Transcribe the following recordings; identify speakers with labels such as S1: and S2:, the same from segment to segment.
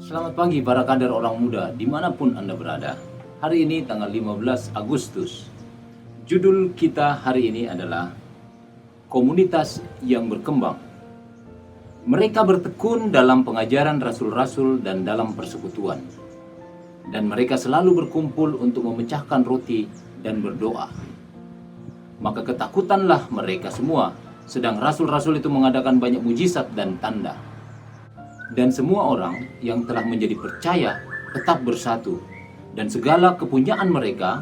S1: Selamat pagi para kader orang muda dimanapun Anda berada. Hari ini tanggal 15 Agustus. Judul kita hari ini adalah Komunitas yang Berkembang. Mereka bertekun dalam pengajaran rasul-rasul dan dalam persekutuan. Dan mereka selalu berkumpul untuk memecahkan roti dan berdoa. Maka ketakutanlah mereka semua, sedang rasul-rasul itu mengadakan banyak mujizat dan tanda. Dan semua orang yang telah menjadi percaya tetap bersatu, dan segala kepunyaan mereka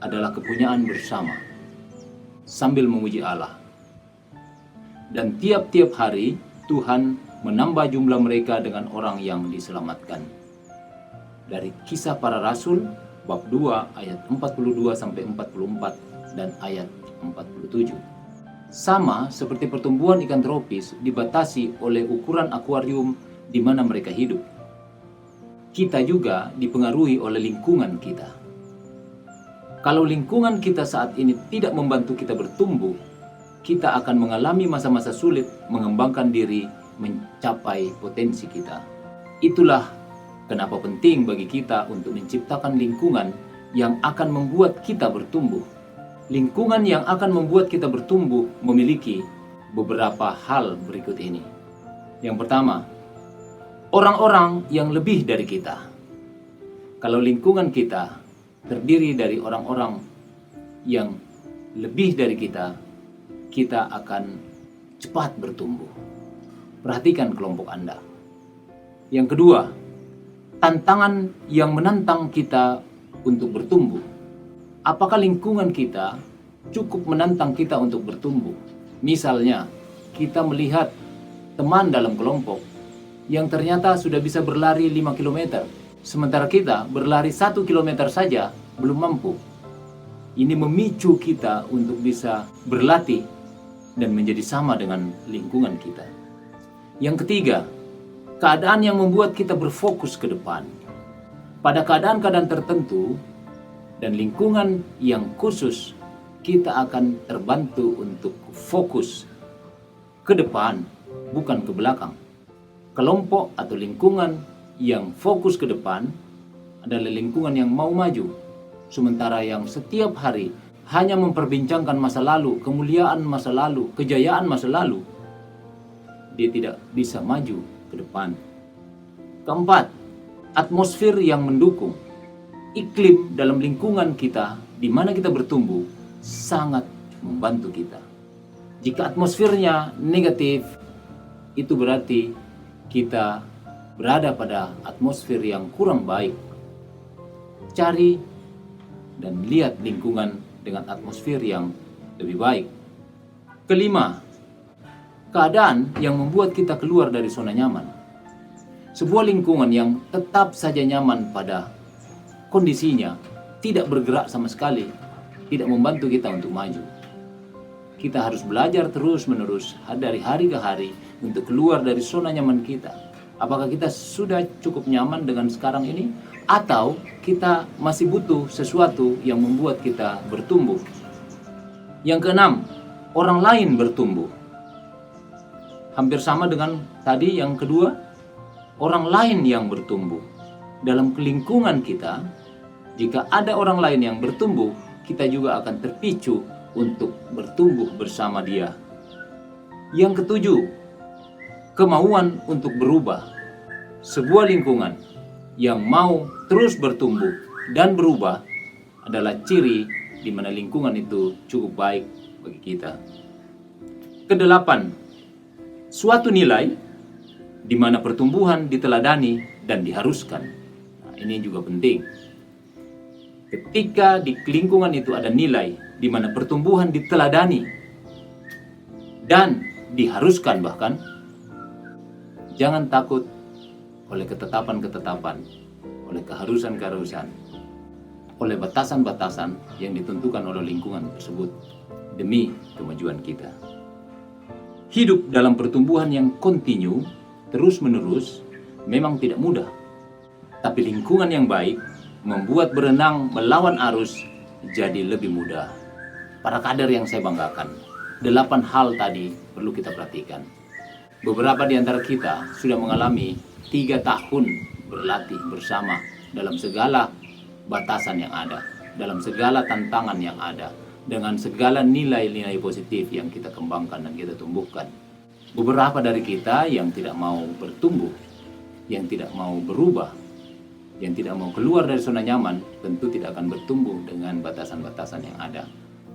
S1: adalah kepunyaan bersama, sambil memuji Allah. Dan tiap-tiap hari Tuhan menambah jumlah mereka dengan orang yang diselamatkan. Dari Kisah Para Rasul bab 2 ayat 42 sampai 44 dan ayat 47. Sama seperti pertumbuhan ikan tropis dibatasi oleh ukuran akuarium di mana mereka hidup. Kita juga dipengaruhi oleh lingkungan kita. Kalau lingkungan kita saat ini tidak membantu kita bertumbuh, kita akan mengalami masa-masa sulit mengembangkan diri mencapai potensi kita. Itulah kenapa penting bagi kita untuk menciptakan lingkungan yang akan membuat kita bertumbuh. Lingkungan yang akan membuat kita bertumbuh memiliki beberapa hal berikut ini. Yang pertama, orang-orang yang lebih dari kita. Kalau lingkungan kita terdiri dari orang-orang yang lebih dari kita, kita akan cepat bertumbuh. Perhatikan kelompok Anda. Yang kedua, tantangan yang menantang kita untuk bertumbuh. Apakah lingkungan kita cukup menantang kita untuk bertumbuh? Misalnya, kita melihat teman dalam kelompok yang ternyata sudah bisa berlari 5 km, sementara kita berlari 1 km saja belum mampu. Ini memicu kita untuk bisa berlatih dan menjadi sama dengan lingkungan kita. Yang ketiga, keadaan yang membuat kita berfokus ke depan. Pada keadaan-keadaan tertentu dan lingkungan yang khusus, kita akan terbantu untuk fokus ke depan, bukan ke belakang. Kelompok atau lingkungan yang fokus ke depan adalah lingkungan yang mau maju, sementara yang setiap hari hanya memperbincangkan masa lalu, kemuliaan masa lalu, kejayaan masa lalu, dia tidak bisa maju ke depan. Keempat, atmosfer yang mendukung. Iklim dalam lingkungan kita di mana kita bertumbuh sangat membantu kita. Jika atmosfernya negatif, itu berarti kita berada pada atmosfer yang kurang baik. Cari dan lihat lingkungan dengan atmosfer yang lebih baik. Kelima, keadaan yang membuat kita keluar dari zona nyaman. Sebuah lingkungan yang tetap saja nyaman pada kondisinya, tidak bergerak sama sekali, tidak membantu kita untuk maju. Kita harus belajar terus-menerus dari hari ke hari untuk keluar dari zona nyaman kita. Apakah kita sudah cukup nyaman dengan sekarang ini? Atau kita masih butuh sesuatu yang membuat kita bertumbuh? Yang keenam, orang lain bertumbuh. Hampir sama dengan tadi yang kedua, orang lain yang bertumbuh. Dalam lingkungan kita, jika ada orang lain yang bertumbuh, kita juga akan terpicu untuk bertumbuh bersama dia. Yang ketujuh, kemauan untuk berubah. Sebuah lingkungan yang mau terus bertumbuh dan berubah adalah ciri di mana lingkungan itu cukup baik bagi kita. Kedelapan, suatu nilai di mana pertumbuhan diteladani dan diharuskan. Nah, ini juga penting. Ketika di lingkungan itu ada nilai di mana pertumbuhan diteladani dan diharuskan bahkan, jangan takut oleh ketetapan-ketetapan, oleh keharusan-keharusan, oleh batasan-batasan yang ditentukan oleh lingkungan tersebut demi kemajuan kita. Hidup dalam pertumbuhan yang kontinu, terus-menerus, memang tidak mudah. Tapi lingkungan yang baik membuat berenang melawan arus jadi lebih mudah. Para kader yang saya banggakan, 8 hal tadi perlu kita perhatikan. Beberapa di antara kita sudah mengalami 3 tahun berlatih bersama dalam segala batasan yang ada, dalam segala tantangan yang ada, dengan segala nilai-nilai positif yang kita kembangkan dan kita tumbuhkan. Beberapa dari kita yang tidak mau bertumbuh, yang tidak mau berubah, yang tidak mau keluar dari zona nyaman, tentu tidak akan bertumbuh dengan batasan-batasan yang ada,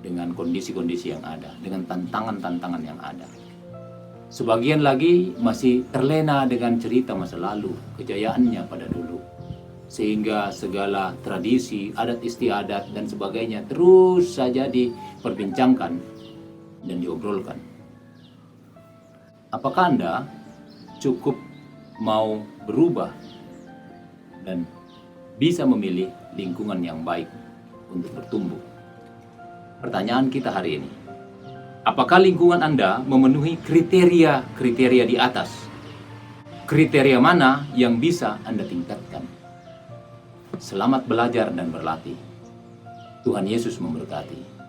S1: dengan kondisi-kondisi yang ada, dengan tantangan-tantangan yang ada. Sebagian lagi masih terlena dengan cerita masa lalu, kejayaannya pada dulu, sehingga segala tradisi, adat istiadat dan sebagainya terus saja diperbincangkan dan diobrolkan. Apakah Anda cukup mau berubah dan bisa memilih lingkungan yang baik untuk bertumbuh? Pertanyaan kita hari ini, apakah lingkungan Anda memenuhi kriteria di atas? Kriteria mana yang bisa Anda tingkatkan? Selamat belajar dan berlatih. Tuhan Yesus memberkati.